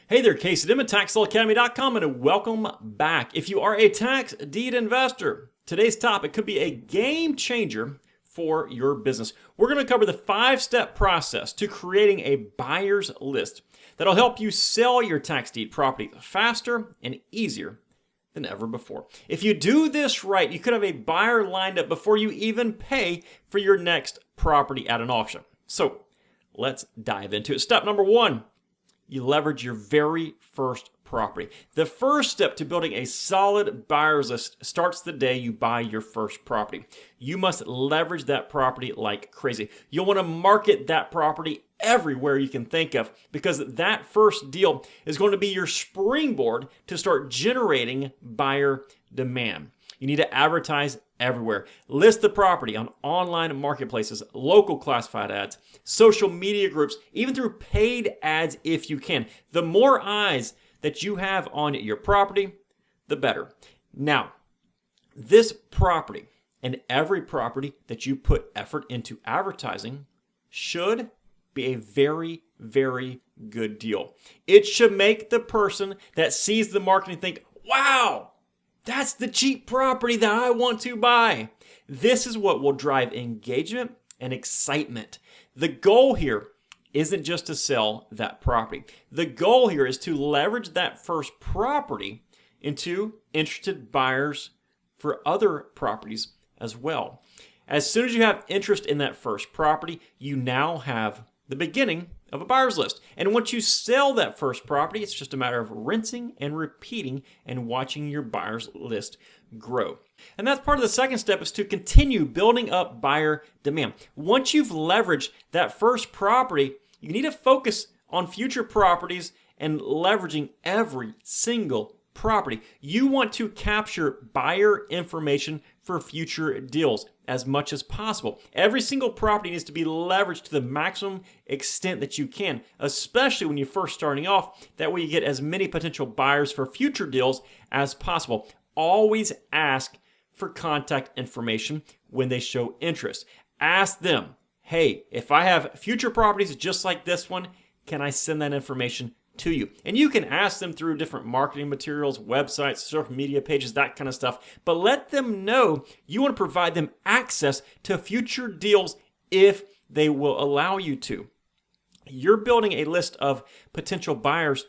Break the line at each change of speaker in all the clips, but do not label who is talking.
Hey there, Casey Dim at TaxSaleAcademy.com, and welcome back. If you are a tax deed investor, today's topic could be a game changer for your business. We're going to cover the 5-step process to creating a buyer's list that'll help you sell your tax deed property faster and easier than ever before. If you do this right, you could have a buyer lined up before you even pay for your next property at an auction. So let's dive into it. Step number 1. You leverage your very first property. The first step to building a solid buyer's list starts the day you buy your first property. You must leverage that property like crazy. You'll want to market that property everywhere you can think of, because that first deal is going to be your springboard to start generating buyer demand. You need to advertise everywhere. List the property on online marketplaces, local classified ads, social media groups, even through paid ads if you can. The more eyes that you have on your property, the better. Now, this property and every property that you put effort into advertising should be a very, very good deal. It should make the person that sees the marketing think, wow, that's the cheap property that I want to buy. This is what will drive engagement and excitement. The goal here isn't just to sell that property. The goal here is to leverage that first property into interested buyers for other properties as well. As soon as you have interest in that first property, you now have the beginning of a buyer's list. And once you sell that first property, it's just a matter of rinsing and repeating and watching your buyer's list grow. And that's part of the second step, is to continue building up buyer demand. Once you've leveraged that first property, you need to focus on future properties and leveraging every single property. You want to capture buyer information for future deals as much as possible. Every single property needs to be leveraged to the maximum extent that you can, especially when you're first starting off. That way you get as many potential buyers for future deals as possible. Always ask for contact information when they show interest. Ask them, hey, if I have future properties just like this one, can I send that information to you? And you can ask them through different marketing materials, websites, social media pages, that kind of stuff. But let them know you want to provide them access to future deals if they will allow you to. You're building a list of potential buyers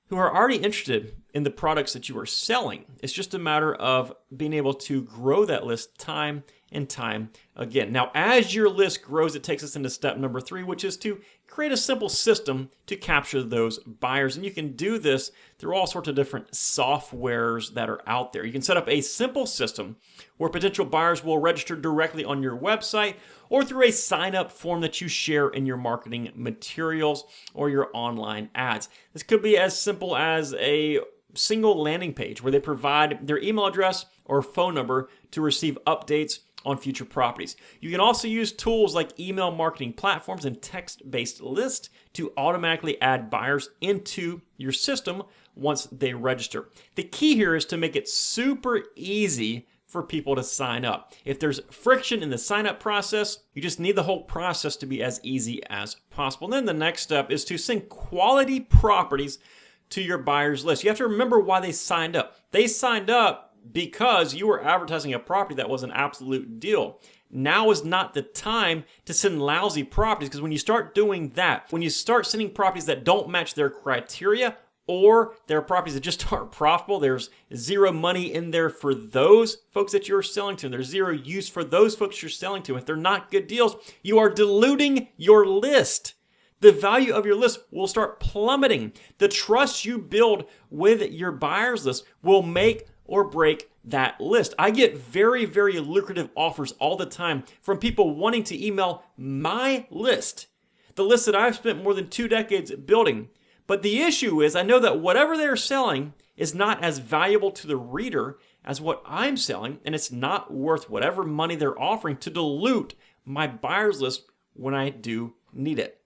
who are already interested in the products that you are selling. It's just a matter of being able to grow that list time and time again. Now, as your list grows, it takes us into step number 3, which is to create a simple system to capture those buyers. And you can do this through all sorts of different softwares that are out there. You can set up a simple system where potential buyers will register directly on your website or through a sign-up form that you share in your marketing materials or your online ads. This could be as simple as a single landing page where they provide their email address or phone number to receive updates on future properties. You can also use tools like email marketing platforms and text-based lists to automatically add buyers into your system once they register. The key here is to make it super easy for people to sign up. If there's friction in the sign-up process, you just need the whole process to be as easy as possible. And then the next step is to send quality properties to your buyer's list. You have to remember why they signed up. They signed up because you were advertising a property that was an absolute deal. Now is not the time to send lousy properties, because when you start doing that, when you start sending properties that don't match their criteria, or there are properties that just aren't profitable, there's zero money in there for those folks that you're selling to, and there's zero use for those folks you're selling to. If they're not good deals, you are diluting your list. The value of your list will start plummeting. The trust you build with your buyer's list will make or break that list. I get very, very lucrative offers all the time from people wanting to email my list, the list that I've spent more than 2 decades building. But the issue is, I know that whatever they're selling is not as valuable to the reader as what I'm selling, and it's not worth whatever money they're offering to dilute my buyer's list when I do need it.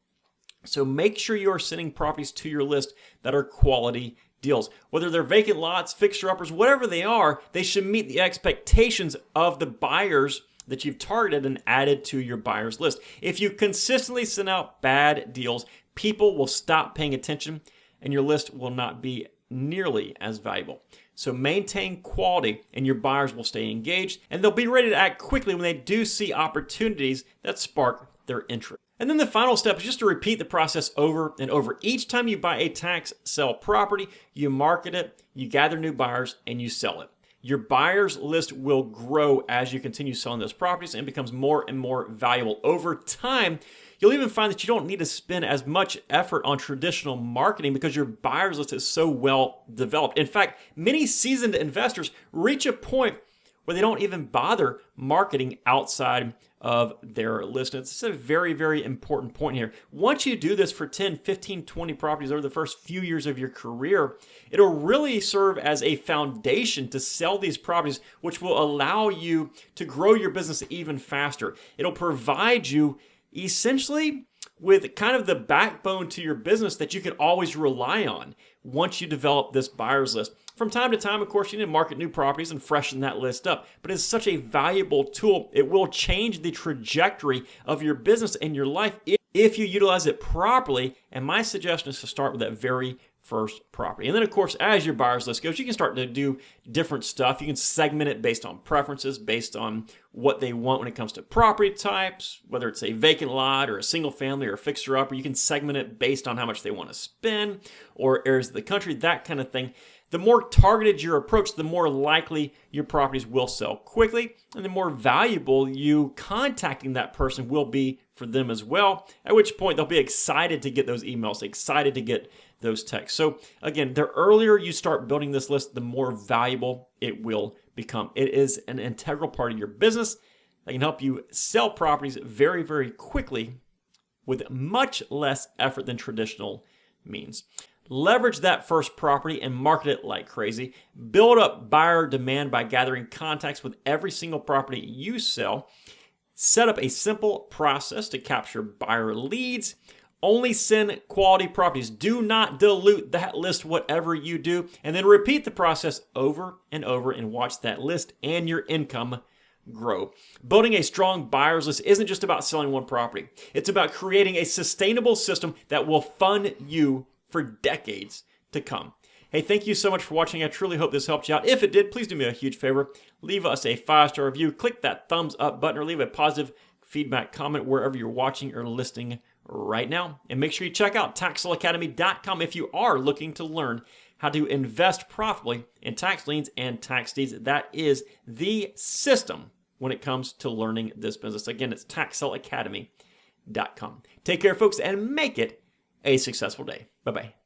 So make sure you are sending properties to your list that are quality deals. Whether they're vacant lots, fixer-uppers, whatever they are, they should meet the expectations of the buyers that you've targeted and added to your buyer's list. If you consistently send out bad deals, people will stop paying attention and your list will not be nearly as valuable. So maintain quality and your buyers will stay engaged and they'll be ready to act quickly when they do see opportunities that spark their interest. And then the final step is just to repeat the process over and over. Each time you buy a tax sale property, you market it, you gather new buyers, and you sell it. Your buyers list will grow as you continue selling those properties and becomes more and more valuable. Over time, you'll even find that you don't need to spend as much effort on traditional marketing because your buyers list is so well developed. In fact, many seasoned investors reach a point where they don't even bother marketing outside of their list. And it's a very, very important point here. Once you do this for 10, 15, 20 properties over the first few years of your career, it'll really serve as a foundation to sell these properties, which will allow you to grow your business even faster. It'll provide you essentially with kind of the backbone to your business that you can always rely on once you develop this buyer's list. From time to time, of course, you need to market new properties and freshen that list up, but it's such a valuable tool. It will change the trajectory of your business and your life if you utilize it properly, and my suggestion is to start with that very first property. And then, of course, as your buyer's list goes, you can start to do different stuff. You can segment it based on preferences, based on what they want when it comes to property types, whether it's a vacant lot or a single family or a fixer-upper. You can segment it based on how much they want to spend or areas of the country, that kind of thing. The more targeted your approach, the more likely your properties will sell quickly, and the more valuable you contacting that person will be for them as well, at which point they'll be excited to get those emails, excited to get those texts. So again, the earlier you start building this list, the more valuable it will become. It is an integral part of your business that can help you sell properties very, very quickly with much less effort than traditional means. Leverage that first property and market it like crazy. Build up buyer demand by gathering contacts with every single property you sell. Set up a simple process to capture buyer leads. Only send quality properties. Do not dilute that list whatever you do. And then repeat the process over and over and watch that list and your income grow. Building a strong buyer's list isn't just about selling one property. It's about creating a sustainable system that will fund you for decades to come. Hey, thank you so much for watching. I truly hope this helped you out. If it did, please do me a huge favor. Leave us a 5-star review. Click that thumbs up button or leave a positive feedback comment wherever you're watching or listening right now. And make sure you check out taxsaleacademy.com if you are looking to learn how to invest profitably in tax liens and tax deeds. That is the system when it comes to learning this business. Again, it's taxsaleacademy.com. Take care, folks, and make it a successful day. Bye-bye.